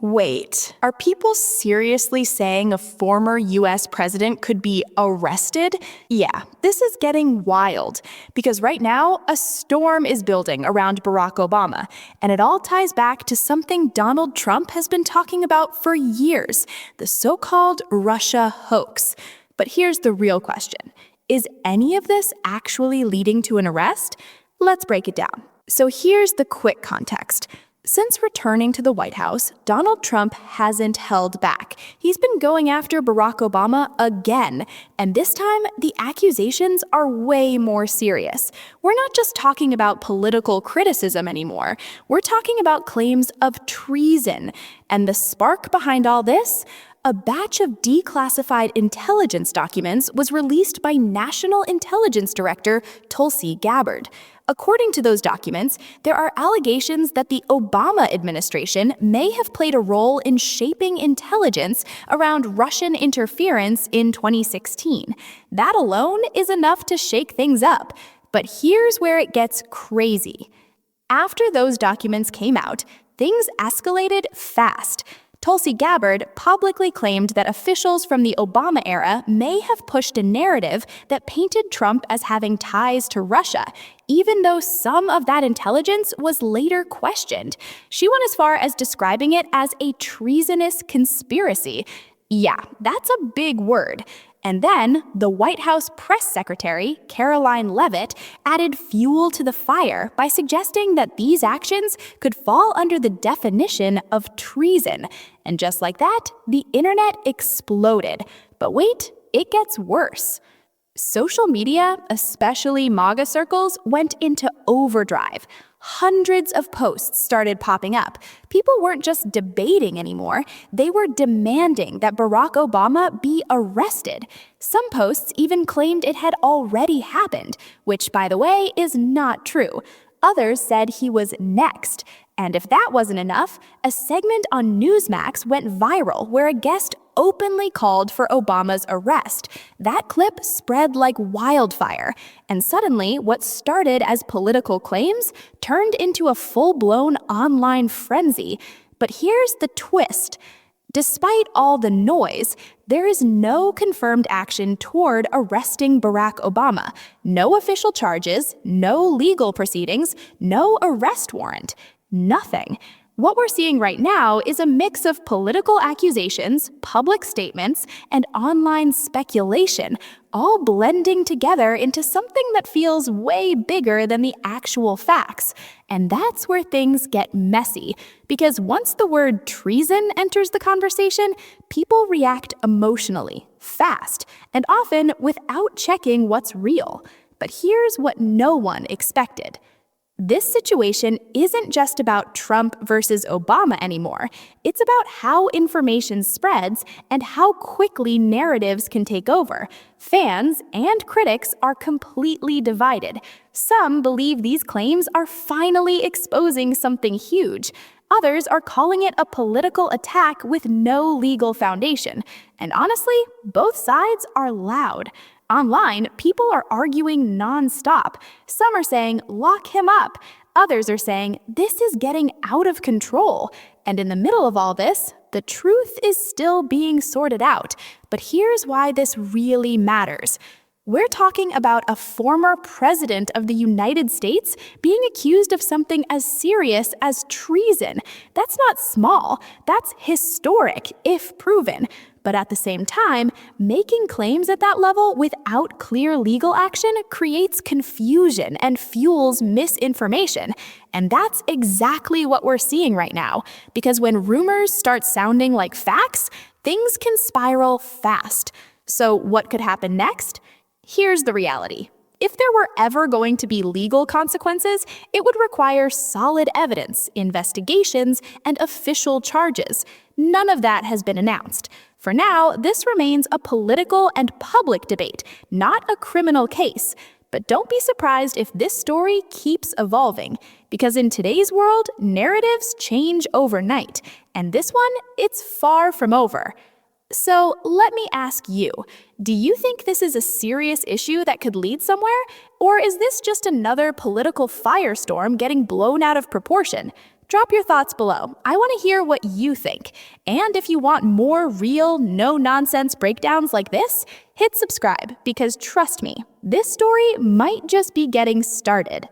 Wait, are people seriously saying a former US president could be arrested? Yeah, this is getting wild because right now a storm is building around Barack Obama, and it all ties back to something Donald Trump has been talking about for years, the so-called Russia hoax. But here's the real question. Is any of this actually leading to an arrest? Let's break it down. So here's the quick context. Since returning to the White House, Donald Trump hasn't held back. He's been going after Barack Obama again, and this time the accusations are way more serious. We're not just talking about political criticism anymore. We're talking about claims of treason. And the spark behind all this? A batch of declassified intelligence documents was released by National Intelligence Director Tulsi Gabbard. According to those documents, there are allegations that the Obama administration may have played a role in shaping intelligence around Russian interference in 2016. That alone is enough to shake things up. But here's where it gets crazy. After those documents came out, things escalated fast. Tulsi Gabbard publicly claimed that officials from the Obama era may have pushed a narrative that painted Trump as having ties to Russia, even though some of that intelligence was later questioned. She went as far as describing it as a treasonous conspiracy. Yeah, that's a big word. And then, the White House press secretary, Caroline Leavitt, added fuel to the fire by suggesting that these actions could fall under the definition of treason. And just like that, the internet exploded. But wait, it gets worse. Social media, especially MAGA circles, went into overdrive. Hundreds of posts started popping up. People weren't just debating anymore, they were demanding that Barack Obama be arrested. Some posts even claimed it had already happened, which, by the way, is not true. Others said he was next. And if that wasn't enough, a segment on Newsmax went viral where a guest openly called for Obama's arrest. That clip spread like wildfire, and suddenly what started as political claims turned into a full-blown online frenzy. But here's the twist. Despite all the noise, there is no confirmed action toward arresting Barack Obama. No official charges, no legal proceedings, no arrest warrant. Nothing. What we're seeing right now is a mix of political accusations, public statements, and online speculation, all blending together into something that feels way bigger than the actual facts. And that's where things get messy, because once the word treason enters the conversation, people react emotionally, fast, and often without checking what's real. But here's what no one expected. This situation isn't just about Trump versus Obama anymore. It's about how information spreads and how quickly narratives can take over. Fans and critics are completely divided. Some believe these claims are finally exposing something huge. Others are calling it a political attack with no legal foundation. And honestly, both sides are loud. Online, people are arguing nonstop. Some are saying, lock him up. Others are saying, this is getting out of control. And in the middle of all this, the truth is still being sorted out. But here's why this really matters. We're talking about a former president of the United States being accused of something as serious as treason. That's not small. That's historic, if proven. But at the same time, making claims at that level without clear legal action creates confusion and fuels misinformation. And that's exactly what we're seeing right now. Because when rumors start sounding like facts, things can spiral fast. So what could happen next? Here's the reality. If there were ever going to be legal consequences, it would require solid evidence, investigations, and official charges. None of that has been announced. For now, this remains a political and public debate, not a criminal case. But don't be surprised if this story keeps evolving, because in today's world, narratives change overnight, and this one, it's far from over. So let me ask you, do you think this is a serious issue that could lead somewhere? Or is this just another political firestorm getting blown out of proportion? Drop your thoughts below. I want to hear what you think. And if you want more real, no-nonsense breakdowns like this, hit subscribe because trust me, this story might just be getting started.